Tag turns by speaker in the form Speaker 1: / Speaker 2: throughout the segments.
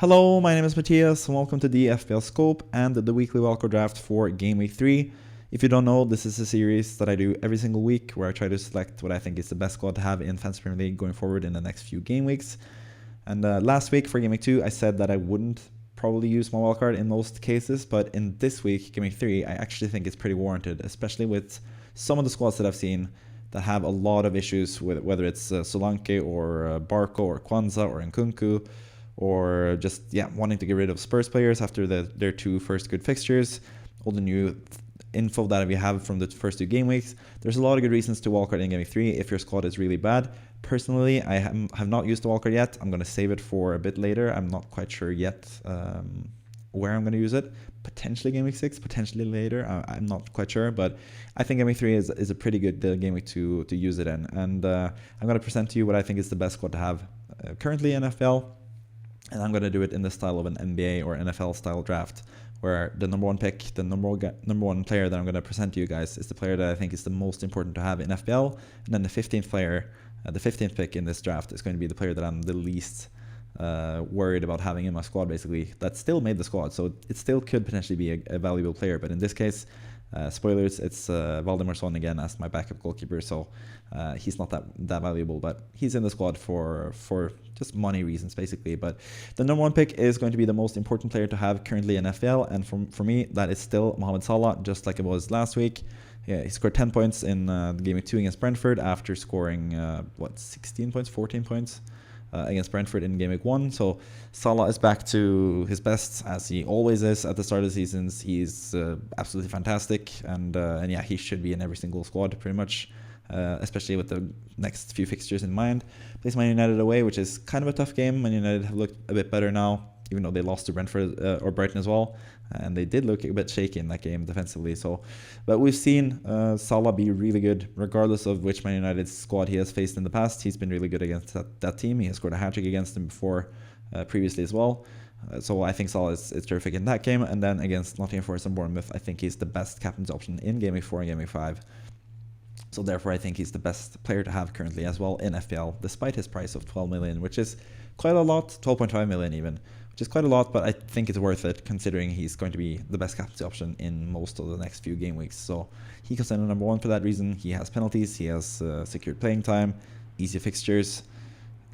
Speaker 1: Hello, my name is Matthias, and welcome to the FPL Scope and the weekly wildcard draft for Game Week 3. If you don't know, this is a series that I do every single week where I try to select what I think is the best squad to have in Fantasy Premier League going forward in the next few game weeks. And last week for Game Week 2, I said that I wouldn't probably use my wildcard in most cases, but in this week, Game Week 3, I actually think it's pretty warranted, especially with some of the squads that I've seen that have a lot of issues with whether it's Solanke or Barco or Kwanzaa or Nkunku, or just wanting to get rid of Spurs players after their two first good fixtures, all the new info that we have from the first two game weeks. There's a lot of good reasons to wildcard in Game Week 3 if your squad is really bad. Personally, I have not used the wildcard yet. I'm going to save it for a bit later. I'm not quite sure yet where I'm going to use it. Potentially Game Week 6, potentially later. I'm not quite sure, but I think Game Week 3 is a pretty good game week to use it in. And I'm going to present to you what I think is the best squad to have currently in FPL. And I'm going to do it in the style of an NBA or NFL style draft, where the number one pick, the number one player that I'm going to present to you guys is the player that I think is the most important to have in FPL. And then the 15th player, the 15th pick in this draft is going to be the player that I'm the least worried about having in my squad, basically. That still made the squad, so it still could potentially be a valuable player. But in this case, spoilers, it's Valdimarsson again as my backup goalkeeper, so he's not that valuable, but he's in the squad for just money reasons, basically. But the number one pick is going to be the most important player to have currently in FPL, and for me, that is still Mohamed Salah, just like it was last week. Yeah, he scored 10 points in the Game Week 2 against Brentford after scoring, 16 points, 14 points against Brentford in Game Week 1. So Salah is back to his best, as he always is at the start of the seasons. He's absolutely fantastic, and yeah, he should be in every single squad pretty much, especially with the next few fixtures in mind. Plays Man United away, which is kind of a tough game. Man United have looked a bit better now, even though they lost to Brentford or Brighton as well, and they did look a bit shaky in that game defensively. So, but we've seen Salah be really good, regardless of which Man United squad he has faced in the past. He's been really good against that team. He has scored a hat-trick against them before, previously as well. So I think Salah is terrific in that game. And then against Nottingham Forest and Bournemouth, I think he's the best captain's option in Game Week 4 and Game Week 5. So therefore, I think he's the best player to have currently as well in FPL, despite his price of 12 million, which is quite a lot, 12.5 million even, which is quite a lot, but I think it's worth it considering he's going to be the best captaincy option in most of the next few game weeks. So he comes in at number one for that reason. He has penalties, he has secured playing time, easy fixtures,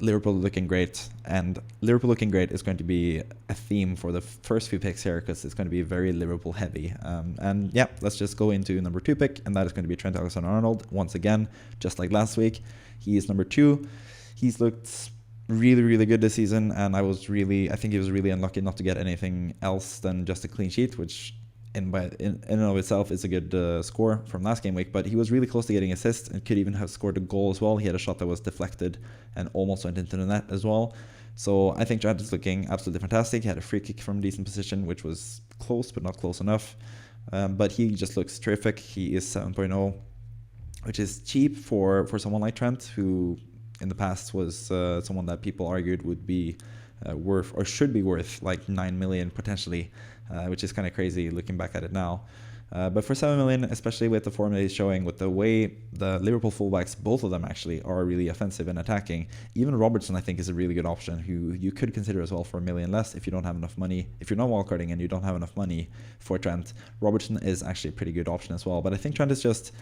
Speaker 1: Liverpool looking great, and Liverpool looking great is going to be a theme for the first few picks here because it's going to be very Liverpool heavy. And yeah, let's just go into number 2 pick, and that is going to be Trent Alexander-Arnold once again, just like last week. He is number 2. He's looked really good this season, and I think he was really unlucky not to get anything else than just a clean sheet, which in and of itself is a good score from last game week. But he was really close to getting assists and could even have scored a goal as well. He had a shot that was deflected and almost went into the net as well. So I think Trent is looking absolutely fantastic. He had a free kick from a decent position, which was close but not close enough. But he just looks terrific. He is 7.0, which is cheap for someone like Trent, who in the past was someone that people argued would be worth, or should be worth, like 9 million potentially, which is kind of crazy looking back at it now. But for 7 million, especially with the form that he's showing, with the way the Liverpool fullbacks, both of them actually, are really offensive and attacking. Even Robertson, I think, is a really good option, who you could consider as well for 1 million less if you don't have enough money. If you're not wildcarding and you don't have enough money for Trent, Robertson is actually a pretty good option as well. But I think Trent is just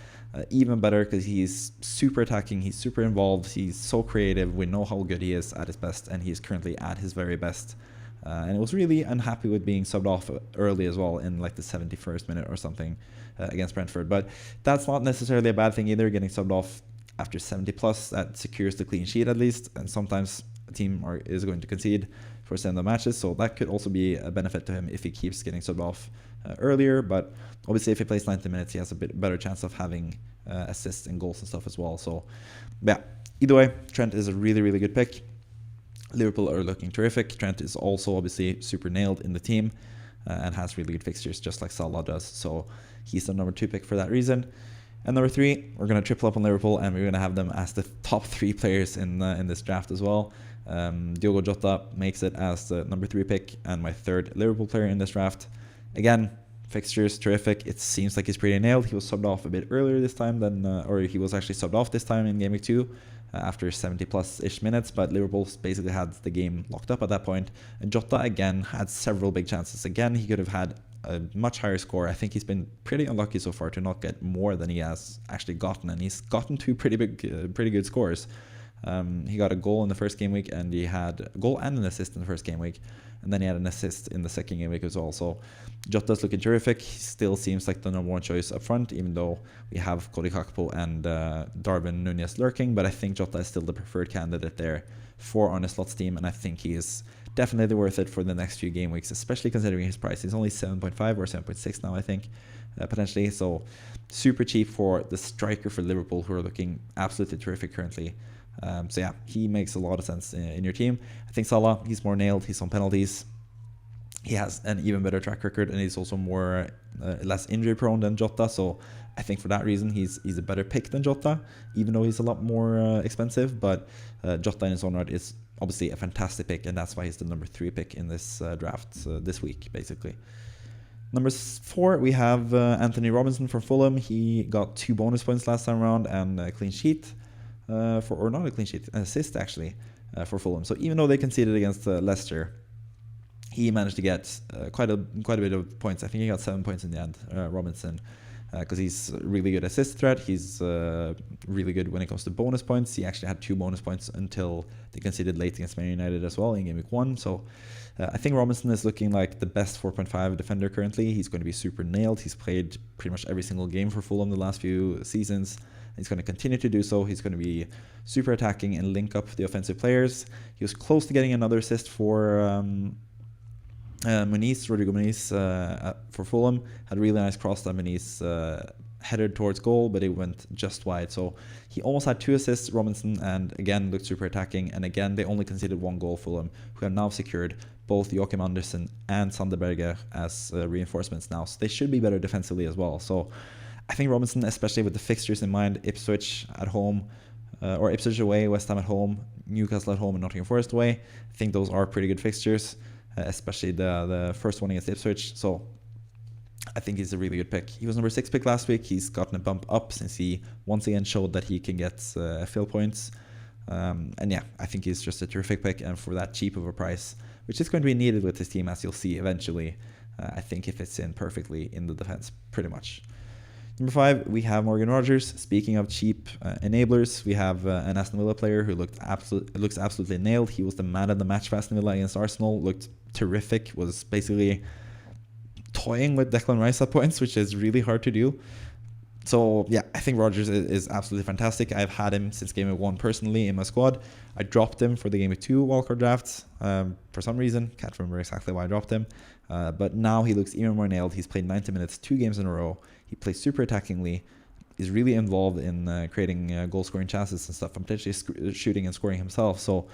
Speaker 1: even better because he's super attacking, he's super involved, he's so creative. We know how good he is at his best, and he's currently at his very best. And I was really unhappy with being subbed off early as well in like the 71st minute or something against Brentford. But that's not necessarily a bad thing either, getting subbed off after 70 plus. That secures the clean sheet at least. And sometimes a team is going to concede for some of the matches. So that could also be a benefit to him if he keeps getting subbed off earlier. But obviously if he plays 90 minutes, he has a bit better chance of having assists and goals and stuff as well. So yeah, either way, Trent is a really good pick. Liverpool are looking terrific. Trent is also obviously super nailed in the team and has really good fixtures just like Salah does. So he's the number 2 pick for that reason. And number 3, we're going to triple up on Liverpool, and we're going to have them as the top 3 players in this draft as well. Diogo Jota makes it as the number 3 pick and my 3rd Liverpool player in this draft. Again, Fixtures, terrific. It seems like he's pretty nailed. He was subbed off a bit earlier this time than, or he was actually subbed off this time in Game Week 2 after 70+-ish minutes, but Liverpool basically had the game locked up at that point. And Jota, again, had several big chances. Again, he could have had a much higher score. I think he's been pretty unlucky so far to not get more than he has actually gotten, and he's gotten two pretty good scores. He got a goal in the first game week, and he had a goal and an assist in the first game week, and then he had an assist in the second game week as well. So Jota's looking terrific. He still seems like the number one choice up front, even though we have Cody Gakpo and Darwin Núñez lurking, but I think Jota is still the preferred candidate there for Arne Slot's team, and I think he is definitely worth it for the next few game weeks, especially considering his price. He's only 7.5 or 7.6 now, I think, potentially. So super cheap for the striker for Liverpool, who are looking absolutely terrific currently. So yeah, he makes a lot of sense in your team. I think Salah, he's more nailed. He's on penalties. He has an even better track record, and he's also more less injury prone than Jota. So I think for that reason, he's a better pick than Jota, even though he's a lot more expensive. But Jota in his own right is obviously a fantastic pick, and that's why he's the number 3 pick in this draft this week, basically. Number 4, we have Anthony Robinson from Fulham. He got 2 bonus points last time around and a clean sheet. Or not a clean sheet, an assist actually for Fulham. So even though they conceded against Leicester, he managed to get quite a bit of points. I think he got 7 points in the end, Robinson, because he's a really good assist threat. He's really good when it comes to bonus points. He actually had 2 bonus points until they conceded late against Man United as well in Game Week 1. So I think Robinson is looking like the best 4.5 defender currently. He's going to be super nailed. He's played pretty much every single game for Fulham the last few seasons. He's going to continue to do so. He's going to be super attacking and link up the offensive players. He was close to getting another assist for Rodrigo Muniz for Fulham. Had a really nice cross that Muniz headed towards goal, but it went just wide. So he almost had 2 assists, Robinson, and again looked super attacking. And again, they only conceded 1 goal, Fulham, who have now secured both Joachim Andersen and Sander Berge as reinforcements now. So they should be better defensively as well. So I think Robinson, especially with the fixtures in mind, Ipswich at home, or Ipswich away, West Ham at home, Newcastle at home, and Nottingham Forest away. I think those are pretty good fixtures, especially the first one against Ipswich. So I think he's a really good pick. He was number 6 pick last week. He's gotten a bump up since he once again showed that he can get fill points. And yeah, I think he's just a terrific pick, and for that cheap of a price, which is going to be needed with this team, as you'll see eventually. I think he fits in perfectly in the defense, pretty much. Number 5, we have Morgan Rogers. Speaking of cheap enablers, we have an Aston Villa player who looks absolutely nailed. He was the man of the match for Aston Villa against Arsenal. Looked terrific. Was basically toying with Declan Rice at points, which is really hard to do. So yeah, I think Rogers is absolutely fantastic. I've had him since Game Week 1 personally in my squad. I dropped him for the Game Week 2 wildcard drafts for some reason. Can't remember exactly why I dropped him. But now he looks even more nailed. He's played 90 minutes 2 games in a row. He plays super attackingly. Is really involved in creating goal-scoring chances and stuff, and potentially shooting and scoring himself. So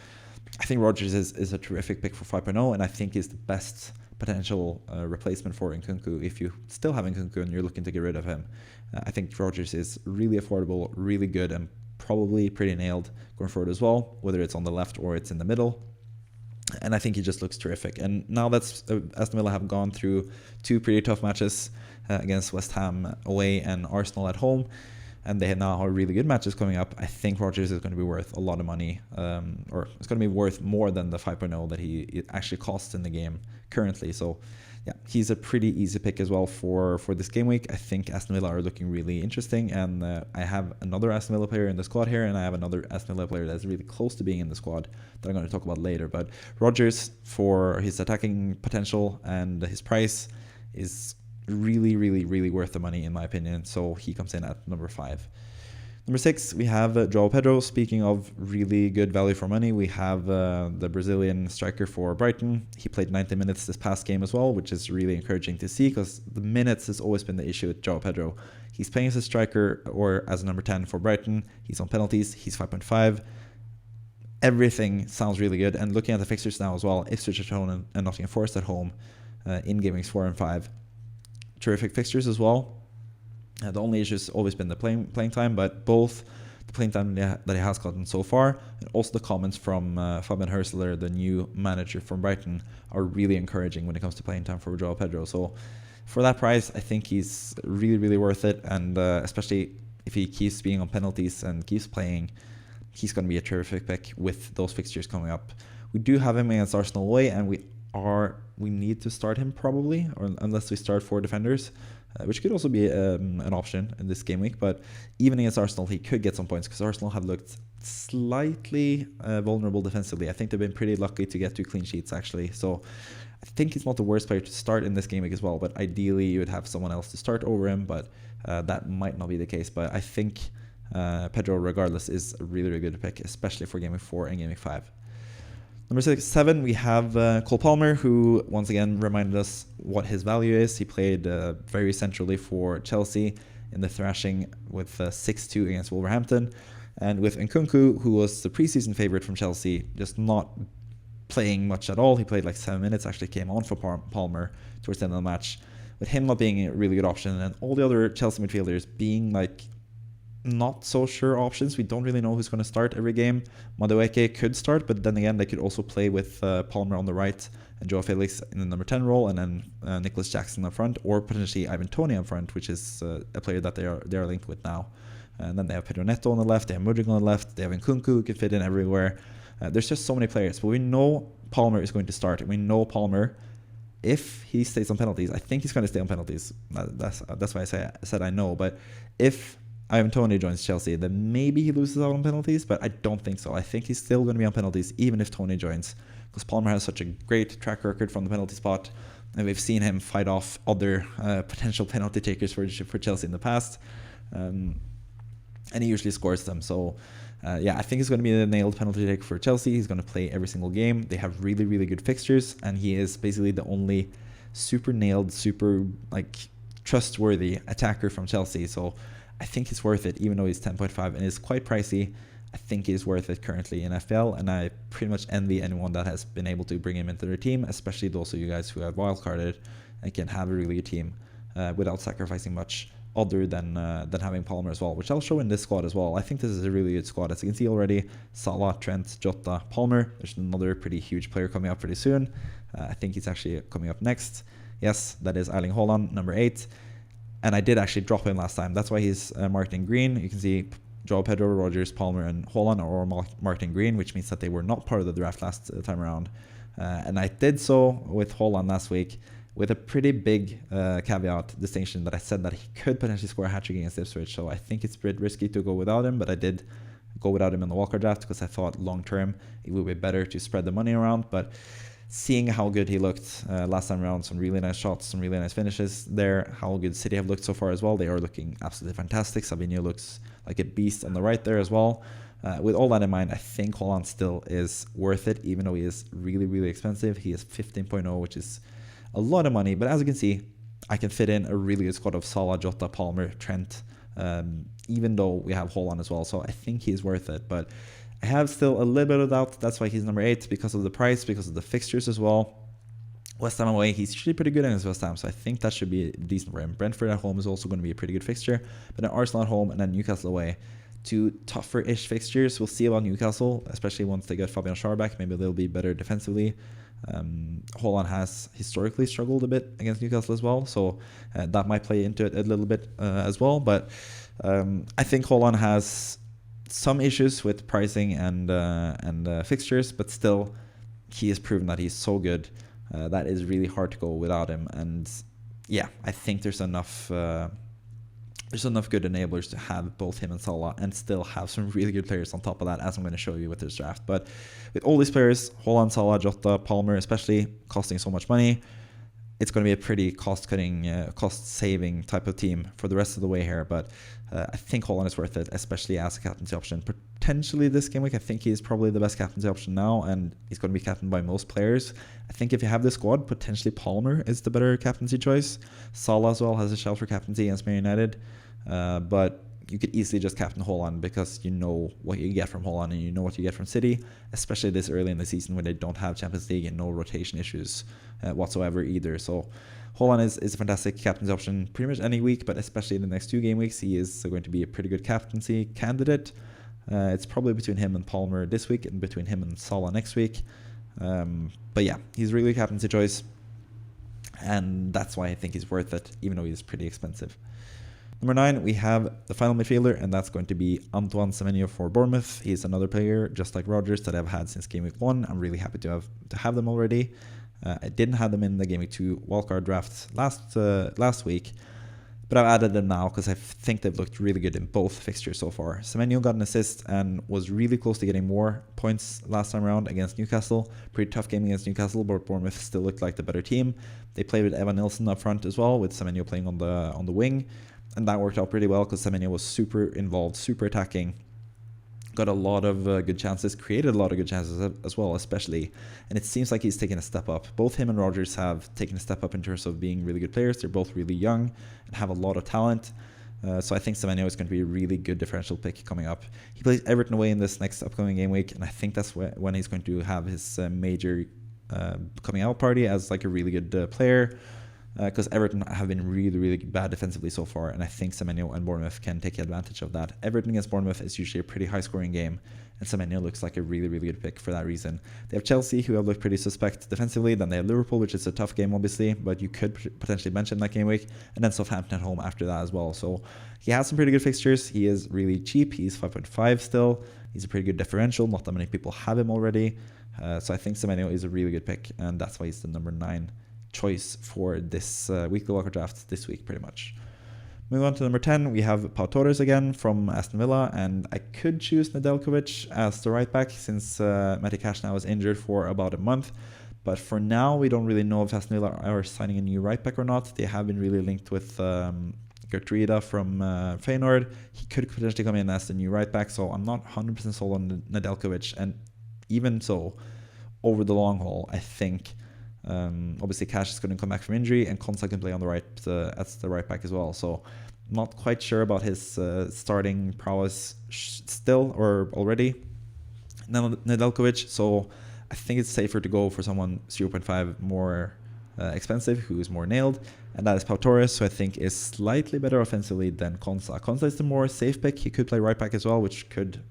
Speaker 1: I think Rogers is a terrific pick for 5.0, and I think is the best potential replacement for Nkunku if you still have Nkunku and you're looking to get rid of him. I think Rogers is really affordable, really good, and probably pretty nailed going forward as well, whether it's on the left or it's in the middle. And I think he just looks terrific. And now that Aston Villa have gone through 2 pretty tough matches against West Ham away and Arsenal at home, and they now have really good matches coming up, I think Rogers is going to be worth a lot of money, or it's going to be worth more than the 5.0 that he actually costs in the game currently. So yeah, he's a pretty easy pick as well for this game week. I think Aston Villa are looking really interesting, and I have another Aston Villa player in the squad here, and I have another Aston Villa player that's really close to being in the squad that I'm going to talk about later. But Rogers, for his attacking potential and his price, is really worth the money in my opinion. So he comes in at number 5. Number 6, we have João Pedro. Speaking of really good value for money, we have the Brazilian striker for Brighton. He played 90 minutes this past game as well, which is really encouraging to see, because the minutes has always been the issue with João Pedro. He's playing as a striker or as a number 10 for Brighton. He's on penalties. He's 5.5. Everything sounds really good. And looking at the fixtures now as well, Ipswich at home and Nottingham Forest at home in Game Weeks 4 and 5. Terrific fixtures as well. The only issue has always been the playing time, but both the playing time that he has gotten so far, and also the comments from Fabian Hürzeler, the new manager from Brighton, are really encouraging when it comes to playing time for João Pedro. So for that price, I think he's really, really worth it. And especially if he keeps being on penalties and keeps playing, he's going to be a terrific pick with those fixtures coming up. We do have him against Arsenal away, and we need to start him probably, or unless we start 4 defenders, which could also be an option in this game week. But even against Arsenal, he could get some points because Arsenal have looked slightly vulnerable defensively. I think they've been pretty lucky to get 2 clean sheets actually. So I think he's not the worst player to start in this game week as well. But ideally, you would have someone else to start over him, but that might not be the case. But I think Pedro, regardless, is a really, really good pick, especially for game week 4 and game week 5. Number 7, we have Cole Palmer, who once again reminded us what his value is. He played very centrally for Chelsea in the thrashing with 6-2 against Wolverhampton. And with Nkunku, who was the preseason favorite from Chelsea, just not playing much at all. He played like 7 minutes, actually came on for Palmer towards the end of the match. With him not being a really good option, and all the other Chelsea midfielders being like not so sure options. We don't really know who's going to start every game. Madueke could start, but then again, they could also play with Palmer on the right and Joao Felix in the number 10 role, and then Nicholas Jackson up front, or potentially Ivan Toney up front, which is a player that they are linked with now. And then they have Pedro Neto on the left, they have Mudryk on the left, they have Nkunku who can fit in everywhere. There's just so many players, but we know Palmer is going to start, and we know Palmer, if he stays on penalties, I think he's going to stay on penalties. That's why I said I know, but if Ivan Toney joins Chelsea, then maybe he loses out on penalties, but I don't think so. I think he's still going to be on penalties even if Toney joins, because Palmer has such a great track record from the penalty spot, and we've seen him fight off other potential penalty takers for Chelsea in the past, and he usually scores them. So yeah, I think he's going to be the nailed penalty taker for Chelsea. He's going to play every single game. They have really, really good fixtures, and he is basically the only super nailed, super like trustworthy attacker from Chelsea. So I think he's worth it, even though he's 10.5 and is quite pricey. I think he's worth it currently in FPL, and I pretty much envy anyone that has been able to bring him into their team, especially those of you guys who have wildcarded and can have a really good team without sacrificing much other than having Palmer as well, which I'll show in this squad as well. I think this is a really good squad. As you can see already, Salah, Trent, Jota, Palmer. There's another pretty huge player coming up pretty soon. I think he's actually coming up next. Yes, that is Erling Haaland, number 8. And I did actually drop him last time. That's why he's marked in green. You can see João Pedro, Rodgers, Palmer, and Haaland are all marked in green, which means that they were not part of the draft last time around. And I did so with Haaland last week with a pretty big caveat distinction that I said that he could potentially score a hat-trick against Ipswich. So I think it's a bit risky to go without him, but I did go without him in the Wildcard draft because I thought long-term it would be better to spread the money around. But seeing how good he looked last time around, some really nice shots, some really nice finishes there, how good City have looked so far as well. They are looking absolutely fantastic. Semenyo looks like a beast on the right there as well. With all that in mind, I think Haaland still is worth it, even though he is really, really expensive. He is 15.0, which is a lot of money. But as you can see, I can fit in a really good squad of Salah, Jota, Palmer, Trent, even though we have Haaland as well. So I think he's worth it. But I have still a little bit of doubt. That's why he's number 8, because of the price, because of the fixtures as well. West Ham away, he's usually pretty good against West Ham, so I think that should be decent for him. Brentford at home is also going to be a pretty good fixture, but then Arsenal at home and then Newcastle away, 2 tougher-ish fixtures. We'll see about Newcastle, especially once they get Fabian Schär back. Maybe they'll be better defensively. Haaland has historically struggled a bit against Newcastle as well, so that might play into it a little bit as well. But I think Haaland has some issues with pricing and fixtures, but still he has proven that he's so good that is really hard to go without him. And yeah, I think there's enough good enablers to have both him and Salah and still have some really good players on top of that, as I'm going to show you with this draft. But with all these players, Haaland, Salah, Jota, Palmer especially, costing so much money, it's going to be a pretty cost-saving type of team for the rest of the way here. But I think Haaland is worth it, especially as a captaincy option. Potentially this game week, I think he is probably the best captaincy option now, and he's going to be captained by most players. I think if you have this squad, potentially Palmer is the better captaincy choice. Salah as well has a shout for captaincy against Man United. But you could easily just captain Haaland because you know what you get from Haaland and you know what you get from City, especially this early in the season when they don't have Champions League and no rotation issues whatsoever either. So Haaland is a fantastic captaincy option pretty much any week, but especially in the next 2 game weeks, he is going to be a pretty good captaincy candidate. It's probably between him and Palmer this week and between him and Salah next week. But yeah, he's really a captaincy choice. And that's why I think he's worth it, even though he's pretty expensive. Number 9, we have the final midfielder, and that's going to be Antoine Semenyo for Bournemouth. He's another player, just like Rodgers, that I've had since Game Week 1. I'm really happy to have them already. I didn't have them in the Game Week 2 wildcard draft last week, but I've added them now because I think they've looked really good in both fixtures so far. Semenyo got an assist and was really close to getting more points last time around against Newcastle. Pretty tough game against Newcastle, but Bournemouth still looked like the better team. They played with Evan Nilsson up front as well, with Semenyo playing on the wing, and that worked out pretty well because Semenyo was super involved, super attacking. Got a lot of good chances, created a lot of good chances as well, especially. And it seems like he's taken a step up. Both him and Rodgers have taken a step up in terms of being really good players. They're both really young and have a lot of talent. So I think Semenyo is going to be a really good differential pick coming up. He plays Everton away in this next upcoming game week, and I think that's when he's going to have his major coming out party as like a really good player. Because Everton have been really, really bad defensively so far, and I think Semenyo and Bournemouth can take advantage of that. Everton against Bournemouth is usually a pretty high-scoring game, and Semenyo looks like a really, really good pick for that reason. They have Chelsea, who have looked pretty suspect defensively. Then they have Liverpool, which is a tough game, obviously, but you could potentially bench him that game week, and then Southampton at home after that as well. So he has some pretty good fixtures. He is really cheap. He's 5.5 still. He's a pretty good differential. Not that many people have him already. So I think Semenyo is a really good pick, and that's why he's the number 9 choice for this weekly wildcard draft this week, pretty much. Moving on to number 10, we have Pau Torres again from Aston Villa, and I could choose Nedeljkovic as the right back since Matty Cash now is injured for about a month. But for now, we don't really know if Aston Villa are signing a new right back or not. They have been really linked with Gertruida from Feyenoord. He could potentially come in as the new right back, so I'm not 100% sold on Nedeljkovic. And even so, over the long haul, I think obviously Cash is going to come back from injury, and Konsa can play on the right as the right back as well. So not quite sure about his starting prowess still or already. Nedeljkovic, so I think it's safer to go for someone 0.5 more expensive, who is more nailed, and that is Pau Torres, who I think is slightly better offensively than Konsa. Konsa is the more safe pick. He could play right back as well, which could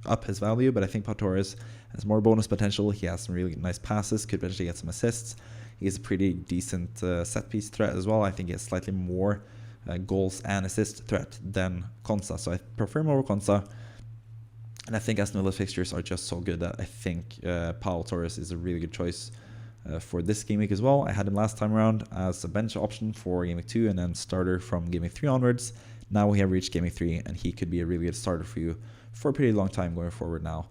Speaker 1: up his value, but I think Pau Torres has more bonus potential. He has some really nice passes, could potentially get some assists. He is a pretty decent set piece threat as well. I think he has slightly more goals and assist threat than Konsa, so I prefer more Konsa. And I think Aston Villa's fixtures are just so good that I think Pau Torres is a really good choice for this game week as well. I had him last time around as a bench option for game week 2 and then starter from game week 3 onwards. Now we have reached game week 3, and he could be a really good starter for you for a pretty long time going forward now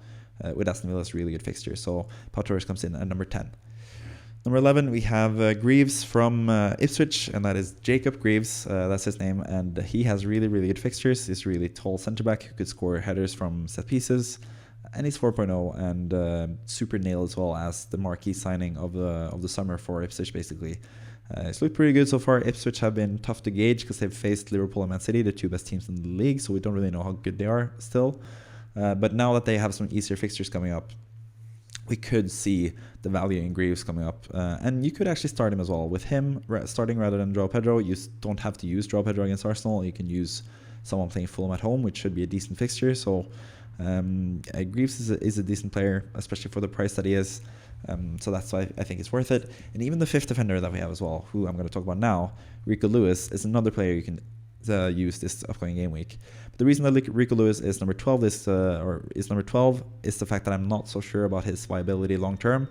Speaker 1: with Aston Villa's really good fixture. So Pau Torres comes in at number 10. Number 11, we have Greaves from Ipswich, and that is Jacob Greaves. That's his name, and he has really, really good fixtures. He's a really tall centre-back who could score headers from set pieces, and he's 4.0 and super nail as well as the marquee signing of the summer for Ipswich, basically. It's looked pretty good so far. Ipswich have been tough to gauge because they've faced Liverpool and Man City, the two best teams in the league, so we don't really know how good they are still. But now that they have some easier fixtures coming up, we could see the value in Greaves coming up. And you could actually start him as well. With him starting rather than João Pedro, you don't have to use João Pedro against Arsenal. You can use someone playing Fulham at home, which should be a decent fixture. So Greaves is a decent player, especially for the price that he is. So that's why I think it's worth it. And even the fifth defender that we have as well, who I'm going to talk about now, Rico Lewis, is another player you can use this upcoming game week. But the reason that Rico Lewis is number 12 is the fact that I'm not so sure about his viability long term.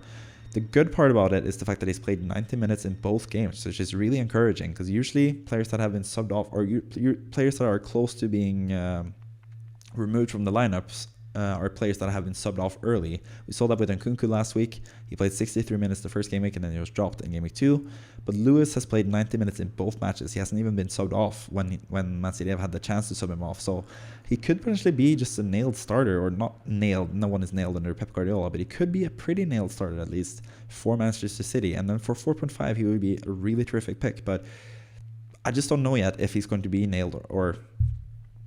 Speaker 1: The good part about it is the fact that he's played 90 minutes in both games, which is really encouraging, because usually players that have been subbed off, or players that are close to being removed from the lineups, are players that have been subbed off early. We saw that with Nkunku last week. He played 63 minutes the first game week, and then he was dropped in game week 2. But Lewis has played 90 minutes in both matches. He hasn't even been subbed off when Man City have had the chance to sub him off. So he could potentially be just a nailed starter, or not nailed. No one is nailed under Pep Guardiola, but he could be a pretty nailed starter at least for Manchester City. And then for 4.5, he would be a really terrific pick. But I just don't know yet if he's going to be nailed or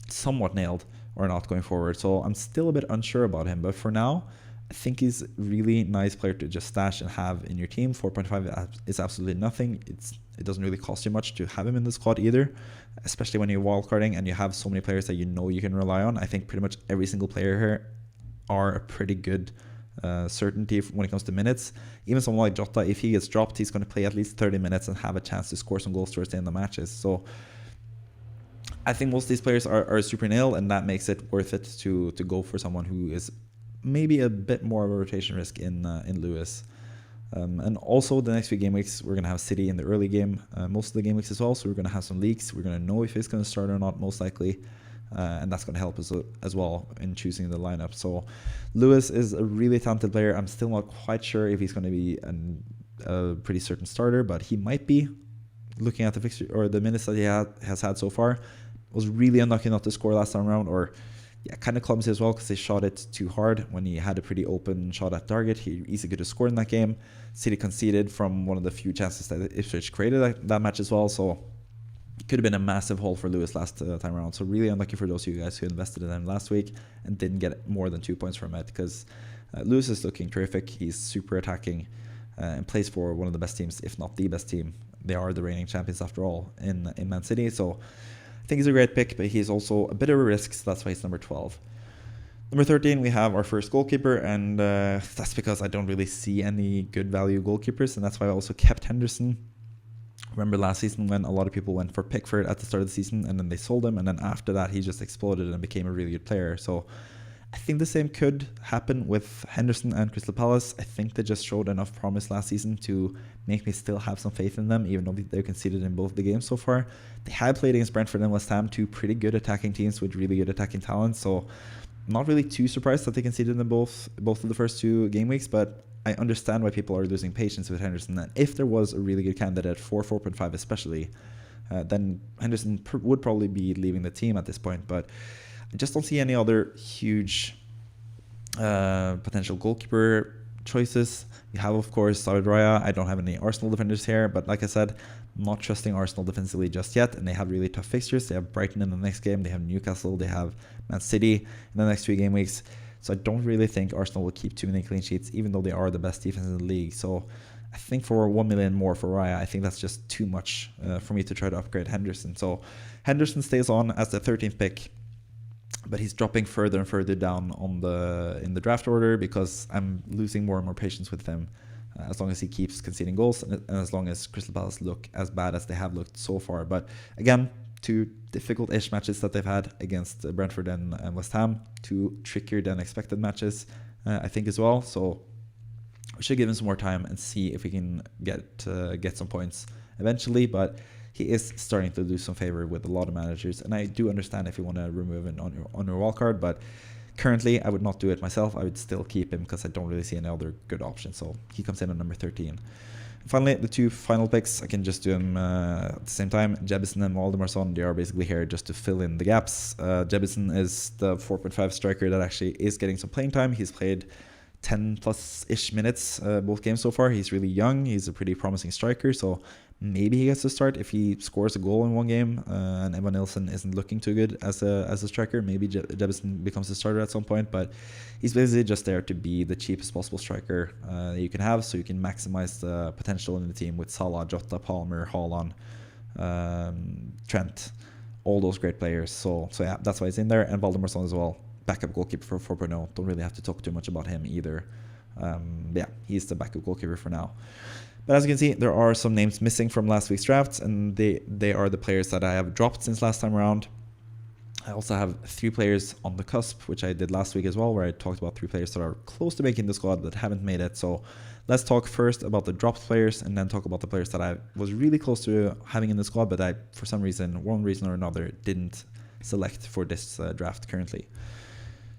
Speaker 1: somewhat nailed or not going forward. So I'm still a bit unsure about him. But for now, I think he's a really nice player to just stash and have in your team. 4.5 is absolutely nothing. It doesn't really cost you much to have him in the squad either, especially when you're wildcarding and you have so many players that you know you can rely on. I think pretty much every single player here are a pretty good certainty when it comes to minutes. Even someone like Jota, if he gets dropped, he's going to play at least 30 minutes and have a chance to score some goals towards the end of the matches. So I think most of these players are super nil, and that makes it worth it to go for someone who is maybe a bit more of a rotation risk in Lewis. And also the next few game weeks, we're going to have City in the early game, most of the game weeks as well. So we're going to have some leaks. We're going to know if he's going to start or not, most likely. And that's going to help us as well in choosing the lineup. So Lewis is a really talented player. I'm still not quite sure if he's going to be a pretty certain starter, but he might be. Looking at the fixture or the minutes that he has had so far, was really unlucky not to score last time around, or kind of clumsy as well because they shot it too hard when he had a pretty open shot at target. He easily could have scored in that game. City conceded from one of the few chances that Ipswich created that match as well, so it could have been a massive haul for Lewis last time around. So really unlucky for those of you guys who invested in him last week and didn't get more than 2 points from it, because Lewis is looking terrific. He's super attacking and plays for one of the best teams, if not the best team. They are the reigning champions after all in Man City, so I think he's a great pick, but he's also a bit of a risk, so that's why he's number 12. Number 13, we have our first goalkeeper, and that's because I don't really see any good value goalkeepers, and that's why I also kept Henderson. Remember last season when a lot of people went for Pickford at the start of the season, and then they sold him, and then after that he just exploded and became a really good player. So I think the same could happen with Henderson and Crystal Palace. I think they just showed enough promise last season to make me still have some faith in them, even though they conceded in both the games so far. They had played against Brentford and West Ham, two pretty good attacking teams with really good attacking talent, so I'm not really too surprised that they conceded in both of the first two game weeks, but I understand why people are losing patience with Henderson. And if there was a really good candidate for 4.5 especially, then Henderson would probably be leaving the team at this point, but I just don't see any other huge potential goalkeeper choices. You have, of course, David Raya. I don't have any Arsenal defenders here, but like I said, I'm not trusting Arsenal defensively just yet, and they have really tough fixtures. They have Brighton in the next game, they have Newcastle, they have Man City in the next 3 game weeks. So I don't really think Arsenal will keep too many clean sheets, even though they are the best defense in the league. So I think for 1 million more for Raya, I think that's just too much for me to try to upgrade Henderson. So Henderson stays on as the 13th pick, but he's dropping further and further down in the draft order because I'm losing more and more patience with him as long as he keeps conceding goals and as long as Crystal Palace look as bad as they have looked so far. But again, 2 difficult-ish matches that they've had against Brentford and West Ham, 2 trickier than expected matches, I think as well. So we should give him some more time and see if we can get some points eventually. But he is starting to do some favor with a lot of managers, and I do understand if you want to remove him on your wildcard, but currently I would not do it myself. I would still keep him because I don't really see any other good options. So he comes in at number 13. Finally, the 2 final picks, I can just do them at the same time. Jebbison and Valdimarsson, they are basically here just to fill in the gaps. Jebbison is the 4.5 striker that actually is getting some playing time. He's played 10 plus-ish minutes both games so far. He's really young. He's a pretty promising striker, so maybe he gets to start if he scores a goal in one game and Evan Nilsson isn't looking too good as a striker. Maybe Jebbison becomes a starter at some point, but he's basically just there to be the cheapest possible striker that you can have, so you can maximize the potential in the team with Salah, Jota, Palmer, Haaland, Trent, all those great players. So yeah, that's why he's in there. And Valdimarsson as well, backup goalkeeper for 4.0. Don't really have to talk too much about him either. Yeah, he's the backup goalkeeper for now. But as you can see, there are some names missing from last week's drafts, and they are the players that I have dropped since last time around. I also have 3 players on the cusp, which I did last week as well, where I talked about 3 players that are close to making the squad but haven't made it. So let's talk first about the dropped players, and then talk about the players that I was really close to having in the squad, but I, for some reason, one reason or another, didn't select for this draft currently.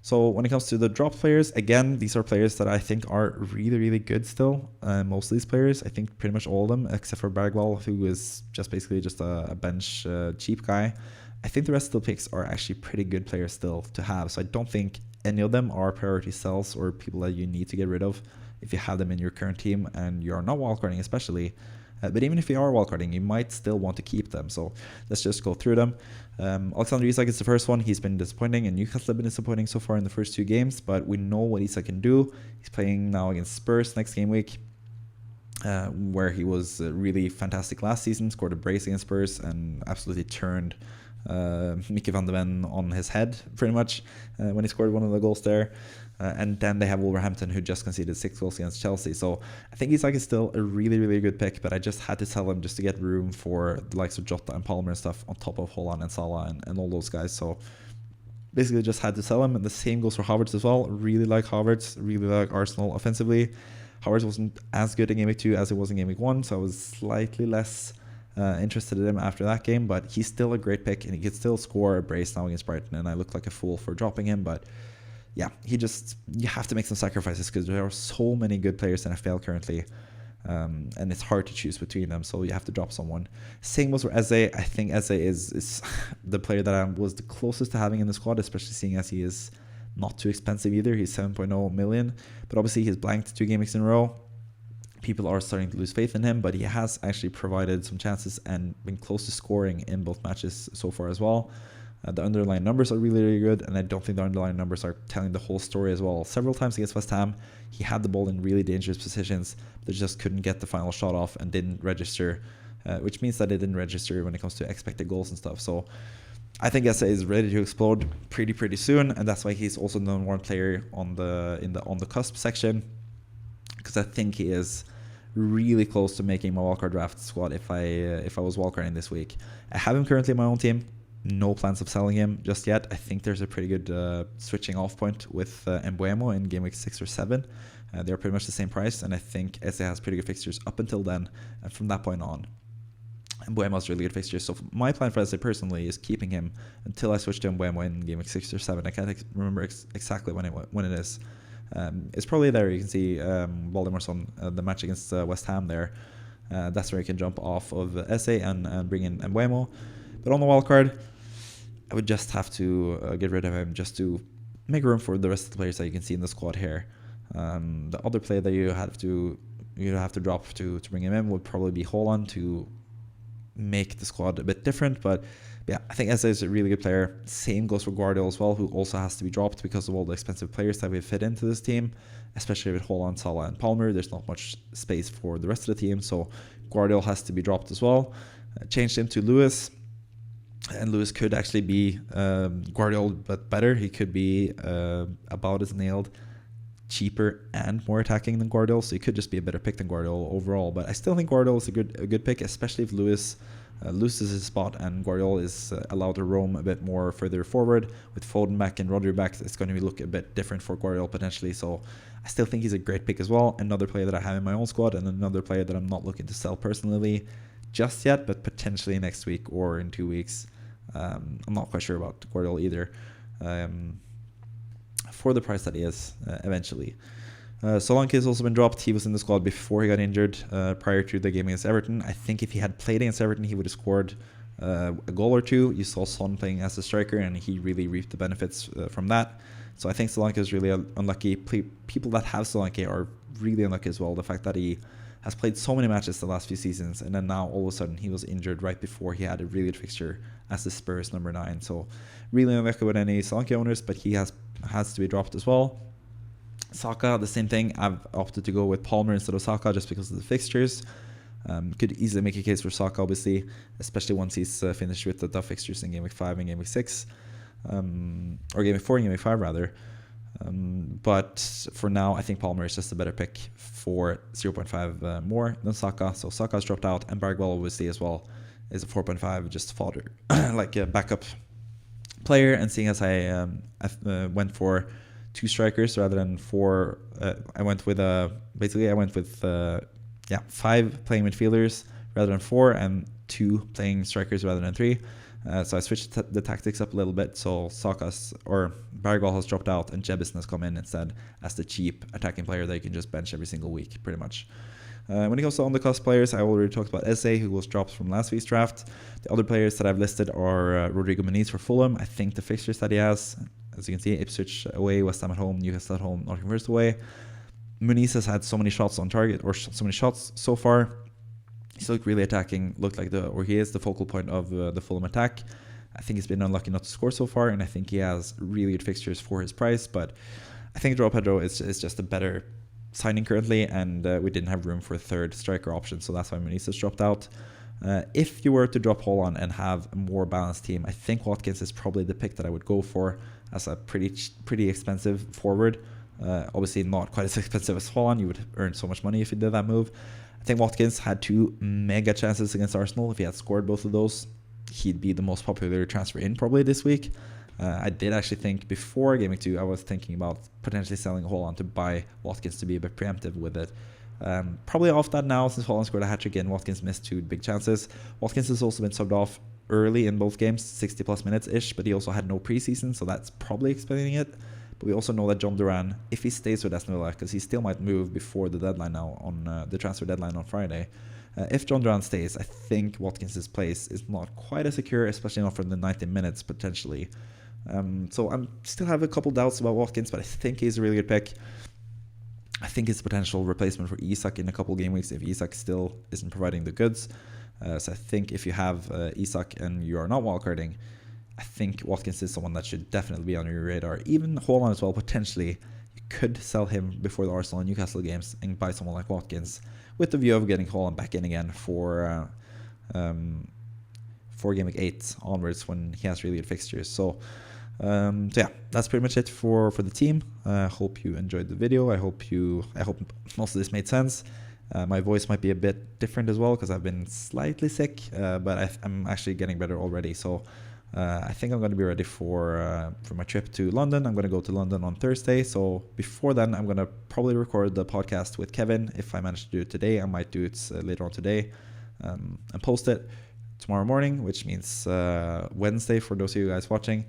Speaker 1: So when it comes to the drop players, again, these are players that I think are really, really good still. Most of these players, I think pretty much all of them, except for Bergwall, who is just basically just a bench cheap guy. I think the rest of the picks are actually pretty good players still to have. So I don't think any of them are priority sells or people that you need to get rid of if you have them in your current team and you're not wildcarding especially. But even if you are wildcarding, you might still want to keep them. So let's just go through them. Alexander Isak is the first one. He's been disappointing, and Newcastle have been disappointing so far in the first 2 games, but we know what Isak can do. He's playing now against Spurs next game week, where he was really fantastic last season, scored a brace against Spurs, and absolutely turned Mickey van de Ven on his head, pretty much, when he scored one of the goals there. And then they have Wolverhampton, who just conceded 6 goals against Chelsea. So I think he's like still a really, really good pick, but I just had to sell him just to get room for the likes of Jota and Palmer and stuff on top of Haaland and Salah and all those guys. So basically just had to sell him. And the same goes for Havertz as well. Really like Havertz, really like Arsenal offensively. Havertz wasn't as good in Game Week 2 as it was in Game Week 1, so I was slightly less interested in him after that game, but he's still a great pick, and he could still score a brace now against Brighton, and I look like a fool for dropping him, but yeah, you have to make some sacrifices because there are so many good players in FPL currently, and it's hard to choose between them, so you have to drop someone. Same was for Eze. I think Eze is the player that I was the closest to having in the squad, especially seeing as he is not too expensive either. He's 7.0 million, but obviously he's blanked 2 game weeks in a row. People are starting to lose faith in him, but he has actually provided some chances and been close to scoring in both matches so far as well. The underlying numbers are really, really good, and I don't think the underlying numbers are telling the whole story as well. Several times against West Ham, he had the ball in really dangerous positions, but just couldn't get the final shot off and didn't register, which means that it didn't register when it comes to expected goals and stuff. So I think Eze is ready to explode pretty soon, and that's why he's also the number 1 player on the cusp section, because I think he is really close to making my wildcard draft squad if I was wildcarding this week. I have him currently in my own team. No plans of selling him just yet. I think there's a pretty good switching off point with Mbeumo in game week 6 or 7. They're pretty much the same price, and I think Eze has pretty good fixtures up until then, and from that point on, Mbeumo has really good fixtures. So my plan for Eze personally is keeping him until I switch to Mbeumo in game week 6 or 7. I can't remember exactly when it is. It's probably there. You can see Valdimarsson, the match against West Ham there. That's where you can jump off of Eze and bring in Mbeumo. But on the wildcard, I would just have to get rid of him just to make room for the rest of the players that you can see in the squad here. The other player that you have to drop to bring him in would probably be Haaland to make the squad a bit different, but yeah, I think Eze is a really good player. Same goes for Guardiola as well, who also has to be dropped because of all the expensive players that we fit into this team, especially with Haaland, Salah, and Palmer. There's not much space for the rest of the team, so Guardiola has to be dropped as well. Changed him to Lewis, and Lewis could actually be Guardiola, but better. He could be about as nailed, cheaper, and more attacking than Guardiola, so he could just be a better pick than Guardiola overall. But I still think Guardiola is a good pick, especially if Lewis loses his spot and Guardiola is allowed to roam a bit more further forward. With Foden back and Rodri back, it's going to look a bit different for Guardiola potentially. So I still think he's a great pick as well. Another player that I have in my own squad, and another player that I'm not looking to sell personally just yet, but potentially next week or in 2 weeks. I'm not quite sure about Guardiola either, for the price that he is eventually. Solanke has also been dropped. He was in the squad before he got injured, prior to the game against Everton. I think if he had played against Everton, he would have scored a goal or two. You saw Son playing as a striker, and he really reaped the benefits from that. So I think Solanke is really unlucky. People that have Solanke are really unlucky as well. The fact that he has played so many matches the last few seasons, and then now all of a sudden he was injured right before he had a really good fixture as the Spurs number 9. So really unlucky with any Solanke owners, but he has to be dropped as well. Saka, the same thing. I've opted to go with Palmer instead of Saka just because of the fixtures. Could easily make a case for Saka, obviously, especially once he's finished with the tough fixtures in Game Week 5 and Game Week 6. Or Game Week 4 and Game Week 5, rather. But for now, I think Palmer is just a better pick for 0.5 more than Saka. So Saka's dropped out, and Bergwall, obviously, as well, is a 4.5, just fodder, like a backup player. And seeing as I went for 2 strikers rather than 4, I went with 5 playing midfielders rather than 4, and 2 playing strikers rather than 3. So I switched the tactics up a little bit. So Bergwall has dropped out, and Jebbison has come in instead as the cheap attacking player that you can just bench every single week, pretty much. When it comes to on the cost players, I already talked about Eze, who was dropped from last week's draft. The other players that I've listed are Rodrigo Muniz for Fulham. I think the fixtures that he has, as you can see, Ipswich away, West Ham at home, Newcastle at home, Nottingham Forest away. Muniz has had so many shots on target, or so many shots so far. He's looked really attacking, he is the focal point of the Fulham attack. I think he's been unlucky not to score so far, and I think he has really good fixtures for his price, but I think João Pedro is just a better signing currently, and we didn't have room for a third striker option, so that's why Muniz has dropped out. If you were to drop Haaland and have a more balanced team, I think Watkins is probably the pick that I would go for as a pretty expensive forward. Obviously not quite as expensive as Haaland. You would earn so much money if you did that move. I think Watkins had 2 mega chances against Arsenal. If he had scored both of those, he'd be the most popular transfer in probably this week. I did actually think before Game Week 2, I was thinking about potentially selling Haaland to buy Watkins to be a bit preemptive with it. Probably off that now since Haaland scored a hat-trick and Watkins missed 2 big chances. Watkins has also been subbed off early in both games, 60 plus minutes-ish, but he also had no preseason, so that's probably explaining it. But we also know that John Duran, if he stays with Aston Villa, because he still might move before the deadline now on the transfer deadline on Friday. If John Duran stays, I think Watkins' place is not quite as secure, especially not for the 90 minutes potentially. So I still have a couple doubts about Watkins, but I think he's a really good pick. I think it's a potential replacement for Isak in a couple game weeks if Isak still isn't providing the goods. So I think if you have Isak and you are not wildcarding, I think Watkins is someone that should definitely be on your radar. Even Haaland as well, potentially. You could sell him before the Arsenal and Newcastle games and buy someone like Watkins with the view of getting Haaland back in again for Game Week 8 onwards when he has really good fixtures. So yeah, that's pretty much it for the team. I hope you enjoyed the video. I hope most of this made sense. My voice might be a bit different as well because I've been slightly sick, but I'm actually getting better already. So I think I'm going to be ready for my trip to London. I'm going to go to London on Thursday. So before then, I'm going to probably record the podcast with Kevin. If I manage to do it today, I might do it later on today and post it tomorrow morning, which means Wednesday for those of you guys watching.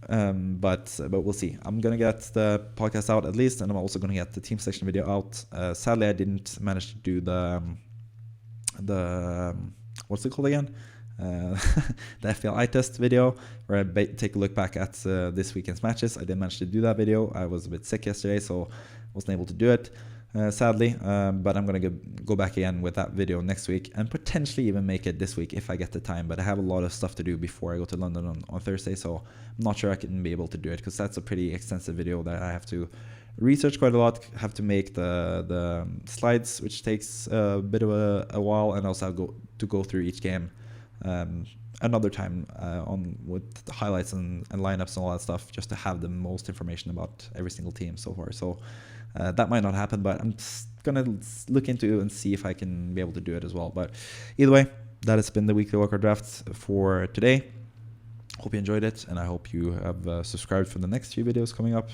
Speaker 1: But we'll see. I'm gonna get the podcast out at least, and I'm also gonna get the team selection video out. Sadly, I didn't manage to do the what's it called again? The FPL eye test video where I take a look back at this weekend's matches. I didn't manage to do that video. I was a bit sick yesterday, so wasn't able to do it. Sadly, but I'm going to go back again with that video next week and potentially even make it this week if I get the time. But I have a lot of stuff to do before I go to London on Thursday, so I'm not sure I can be able to do it because that's a pretty extensive video that I have to research quite a lot, have to make the slides, which takes a bit of a while, and also have to go through each game another time with the highlights and lineups and all that stuff, just to have the most information about every single team so far. So that might not happen, but I'm just gonna look into it and see if I can be able to do it as well. But either way, that has been the weekly wildcard draft for today. Hope you enjoyed it, and I hope you have subscribed for the next few videos coming up.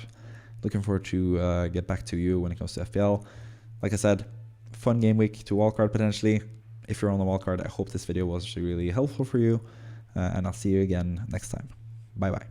Speaker 1: Looking forward to get back to you when it comes to FPL. Like I said, fun game week to wildcard potentially. If you're on the wildcard, I hope this video was really helpful for you, and I'll see you again next time. Bye bye.